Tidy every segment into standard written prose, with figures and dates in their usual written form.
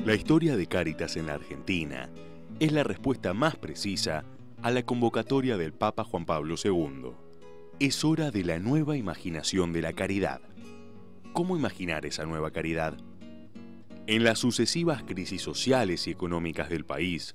La historia de Cáritas en la Argentina es la respuesta más precisa a la convocatoria del Papa Juan Pablo II. Es hora de la nueva imaginación de la caridad. ¿Cómo imaginar esa nueva caridad? En las sucesivas crisis sociales y económicas del país,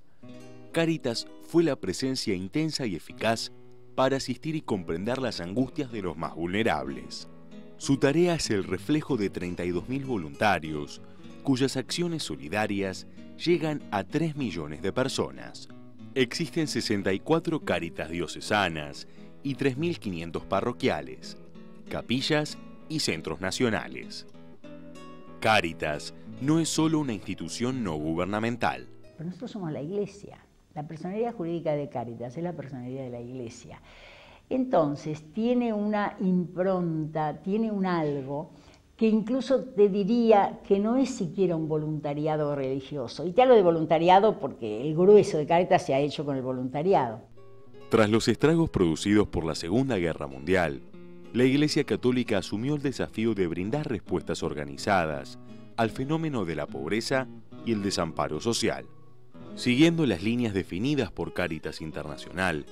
Cáritas fue la presencia intensa y eficaz para asistir y comprender las angustias de los más vulnerables. Su tarea es el reflejo de 32.000 voluntarios, cuyas acciones solidarias llegan a 3 millones de personas. Existen 64 Cáritas diocesanas y 3.500 parroquiales, capillas y centros nacionales. Cáritas no es solo una institución no gubernamental. Pero nosotros somos la Iglesia. La personería jurídica de Cáritas es la personería de la Iglesia. Entonces, tiene una impronta, tiene un algo que incluso te diría que no es siquiera un voluntariado religioso. Y te hablo de voluntariado porque el grueso de Cáritas se ha hecho con el voluntariado. Tras los estragos producidos por la Segunda Guerra Mundial, la Iglesia Católica asumió el desafío de brindar respuestas organizadas al fenómeno de la pobreza y el desamparo social. Siguiendo las líneas definidas por Cáritas Internacional,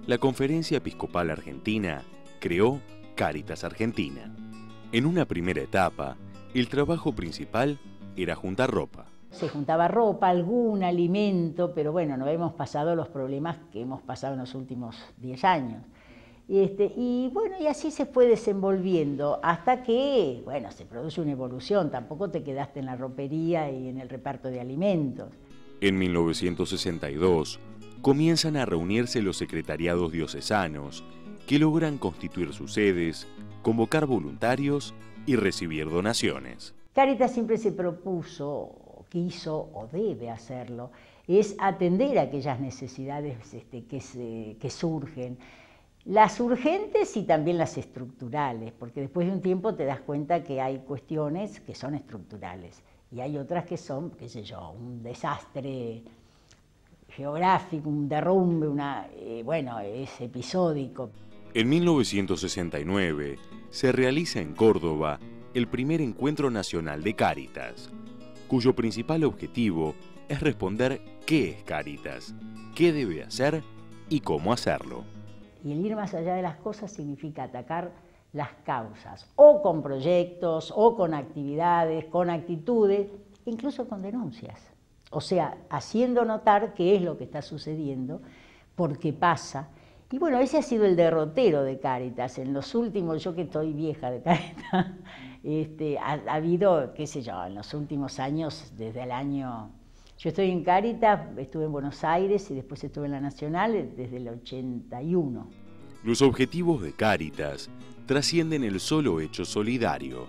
la Conferencia Episcopal Argentina creó Cáritas Argentina. En una primera etapa, el trabajo principal era juntar ropa. Se juntaba ropa, algún alimento, pero bueno, no hemos pasado los problemas que hemos pasado en los últimos 10 años. Y bueno, y así se fue desenvolviendo hasta que, bueno, se produce una evolución. Tampoco te quedaste en la ropería y en el reparto de alimentos. En 1962, comienzan a reunirse los secretariados diocesanos, que logran constituir sus sedes, convocar voluntarios y recibir donaciones. Cáritas siempre se propuso, quiso o debe hacerlo, es atender a aquellas necesidades que surgen. Las urgentes y también las estructurales, porque después de un tiempo te das cuenta que hay cuestiones que son estructurales y hay otras que son, qué sé yo, un desastre geográfico, un derrumbe, bueno, es episódico. En 1969 se realiza en Córdoba el primer encuentro nacional de Cáritas, cuyo principal objetivo es responder qué es Cáritas, qué debe hacer y cómo hacerlo. Y el ir más allá de las cosas significa atacar las causas, o con proyectos, o con actividades, con actitudes, incluso con denuncias. O sea, haciendo notar qué es lo que está sucediendo, por qué pasa. Y bueno, ese ha sido el derrotero de Cáritas. En los últimos, yo que estoy vieja de Cáritas, ha habido, qué sé yo, en los últimos años, desde el año... Yo estoy en Cáritas, estuve en Buenos Aires y después estuve en la Nacional desde el 81. Los objetivos de Cáritas trascienden el solo hecho solidario.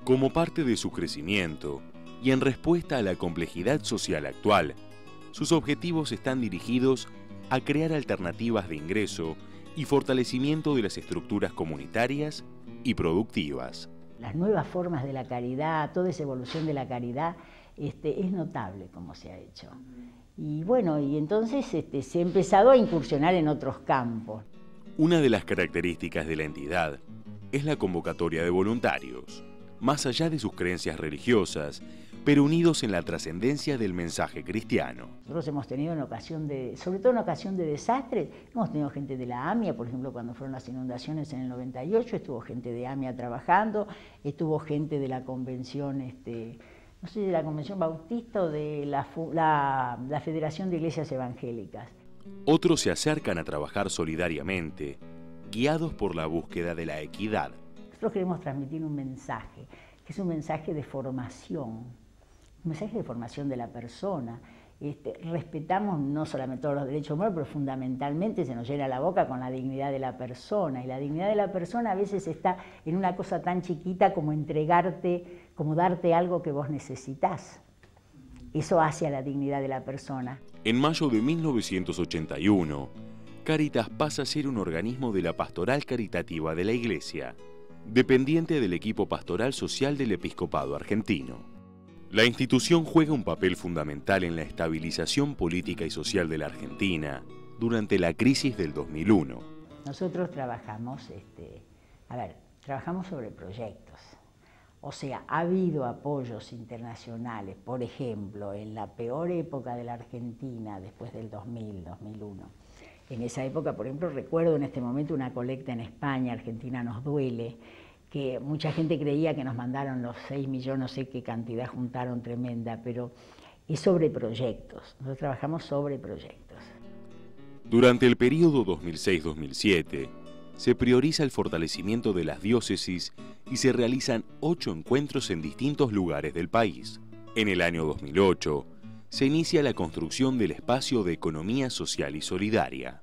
Como parte de su crecimiento y en respuesta a la complejidad social actual, sus objetivos están dirigidos a crear alternativas de ingreso y fortalecimiento de las estructuras comunitarias y productivas. Las nuevas formas de la caridad, toda esa evolución de la caridad, es notable cómo se ha hecho. Y bueno, y entonces se ha empezado a incursionar en otros campos. Una de las características de la entidad es la convocatoria de voluntarios, más allá de sus creencias religiosas, pero unidos en la trascendencia del mensaje cristiano. Nosotros hemos tenido sobre todo en ocasión de desastres, hemos tenido gente de la AMIA, por ejemplo, cuando fueron las inundaciones en el 98, estuvo gente de AMIA trabajando, estuvo gente de la convención, no sé, de la Convención Bautista o de la Federación de Iglesias Evangélicas. Otros se acercan a trabajar solidariamente, guiados por la búsqueda de la equidad. Nosotros queremos transmitir un mensaje, que es un mensaje de formación, un mensaje de formación de la persona. Respetamos no solamente todos los derechos humanos, pero fundamentalmente se nos llena la boca con la dignidad de la persona. Y la dignidad de la persona a veces está en una cosa tan chiquita como entregarte, como darte algo que vos necesitás. Eso hace a la dignidad de la persona. En mayo de 1981, Cáritas pasa a ser un organismo de la Pastoral Caritativa de la Iglesia, dependiente del equipo pastoral social del Episcopado Argentino. La institución juega un papel fundamental en la estabilización política y social de la Argentina durante la crisis del 2001. Nosotros trabajamos, trabajamos sobre proyectos. O sea, ha habido apoyos internacionales, por ejemplo, en la peor época de la Argentina, después del 2000, 2001. En esa época, por ejemplo, recuerdo en este momento una colecta en España, Argentina nos duele, que mucha gente creía que nos mandaron los 6 millones, no sé qué cantidad juntaron tremenda, pero es sobre proyectos. Nosotros trabajamos sobre proyectos. Durante el periodo 2006-2007, se prioriza el fortalecimiento de las diócesis y se realizan 8 encuentros en distintos lugares del país. En el año 2008, se inicia la construcción del espacio de economía social y solidaria.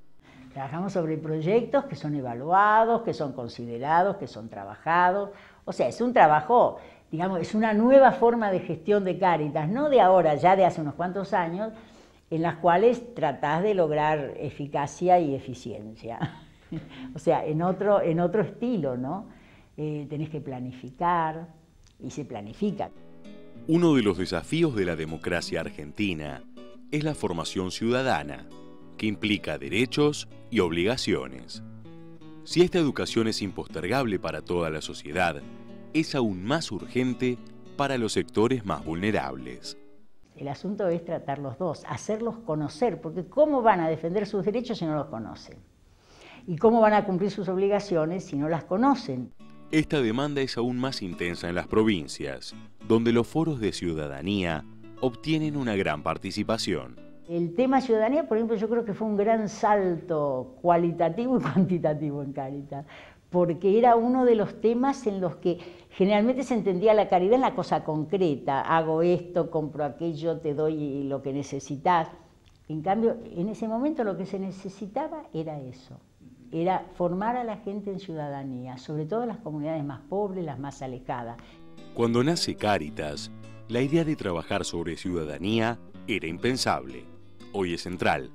Trabajamos sobre proyectos que son evaluados, que son considerados, que son trabajados. O sea, es un trabajo, digamos, es una nueva forma de gestión de Cáritas, no de ahora, ya de hace unos cuantos años, en las cuales tratás de lograr eficacia y eficiencia. O sea, en otro estilo, ¿no? Tenés que planificar y se planifica. Uno de los desafíos de la democracia argentina es la formación ciudadana, que implica derechos y obligaciones. Si esta educación es impostergable para toda la sociedad, es aún más urgente para los sectores más vulnerables. El asunto es tratar los dos, hacerlos conocer, porque ¿cómo van a defender sus derechos si no los conocen? ¿Y cómo van a cumplir sus obligaciones si no las conocen? Esta demanda es aún más intensa en las provincias, donde los foros de ciudadanía obtienen una gran participación. El tema ciudadanía, por ejemplo, yo creo que fue un gran salto cualitativo y cuantitativo en Cáritas, porque era uno de los temas en los que generalmente se entendía la caridad en la cosa concreta. Hago esto, compro aquello, te doy lo que necesitas. En cambio, en ese momento lo que se necesitaba era eso. Era formar a la gente en ciudadanía, sobre todo en las comunidades más pobres, las más alejadas. Cuando nace Cáritas, la idea de trabajar sobre ciudadanía era impensable. Hoy es central,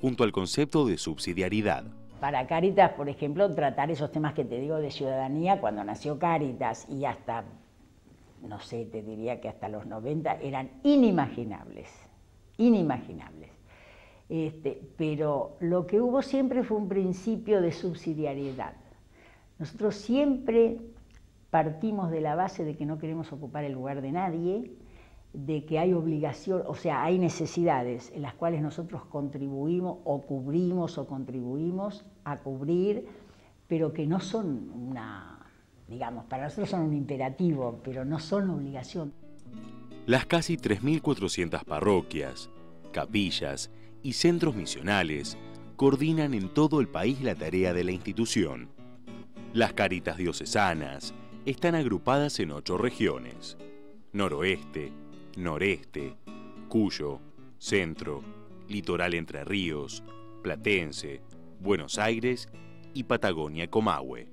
junto al concepto de subsidiariedad. Para Cáritas, por ejemplo, tratar esos temas que te digo de ciudadanía, cuando nació Cáritas y hasta, no sé, te diría que hasta los 90 eran inimaginables, inimaginables. Pero lo que hubo siempre fue un principio de subsidiariedad. Nosotros siempre partimos de la base de que no queremos ocupar el lugar de nadie, de que hay obligación, o sea, hay necesidades en las cuales nosotros contribuimos o cubrimos o contribuimos a cubrir, pero que no son digamos, para nosotros son un imperativo, pero no son obligación. Las casi 3.400 parroquias, capillas y centros misionales coordinan en todo el país la tarea de la institución. Las Cáritas diocesanas están agrupadas en 8 regiones: Noroeste, Noreste, Cuyo, Centro, Litoral Entre Ríos, Platense, Buenos Aires y Patagonia-Comahue.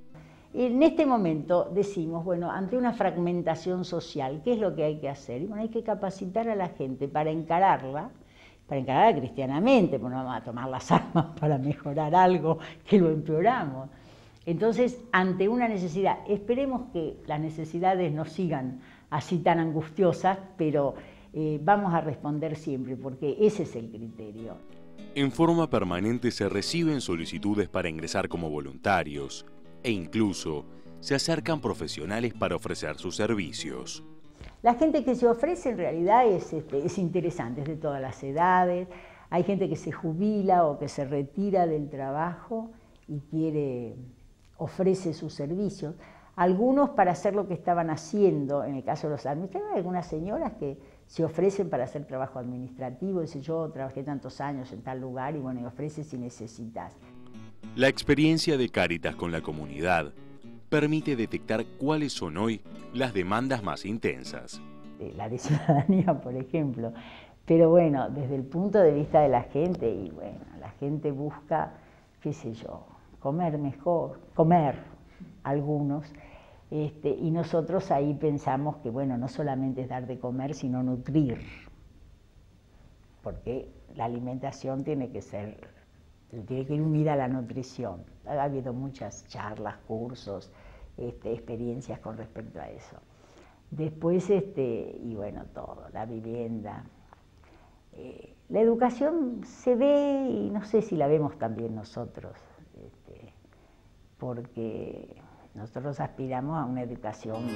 En este momento decimos, bueno, ante una fragmentación social, ¿qué es lo que hay que hacer? Y bueno, hay que capacitar a la gente para encararla cristianamente, porque no vamos a tomar las armas para mejorar algo que lo empeoramos. Entonces, ante una necesidad, esperemos que las necesidades no sigan así tan angustiosas, pero vamos a responder siempre, porque ese es el criterio. En forma permanente se reciben solicitudes para ingresar como voluntarios e incluso se acercan profesionales para ofrecer sus servicios. La gente que se ofrece en realidad es interesante, es de todas las edades. Hay gente que se jubila o que se retira del trabajo y ofrece sus servicios. Algunos para hacer lo que estaban haciendo, en el caso de los administrativos, hay algunas señoras que se ofrecen para hacer trabajo administrativo, dice yo trabajé tantos años en tal lugar y bueno, y ofreces si necesitas. La experiencia de Cáritas con la comunidad permite detectar cuáles son hoy las demandas más intensas. La de ciudadanía, por ejemplo. Pero bueno, desde el punto de vista de la gente, y bueno, la gente busca, qué sé yo, comer mejor, comer algunos, y nosotros ahí pensamos que, bueno, no solamente es dar de comer, sino nutrir, porque la alimentación tiene que ir unida a la nutrición. Ha habido muchas charlas, cursos, experiencias con respecto a eso. Después, y bueno, todo, la vivienda. La educación se ve, y no sé si la vemos también nosotros, porque Nosotros aspiramos a una educación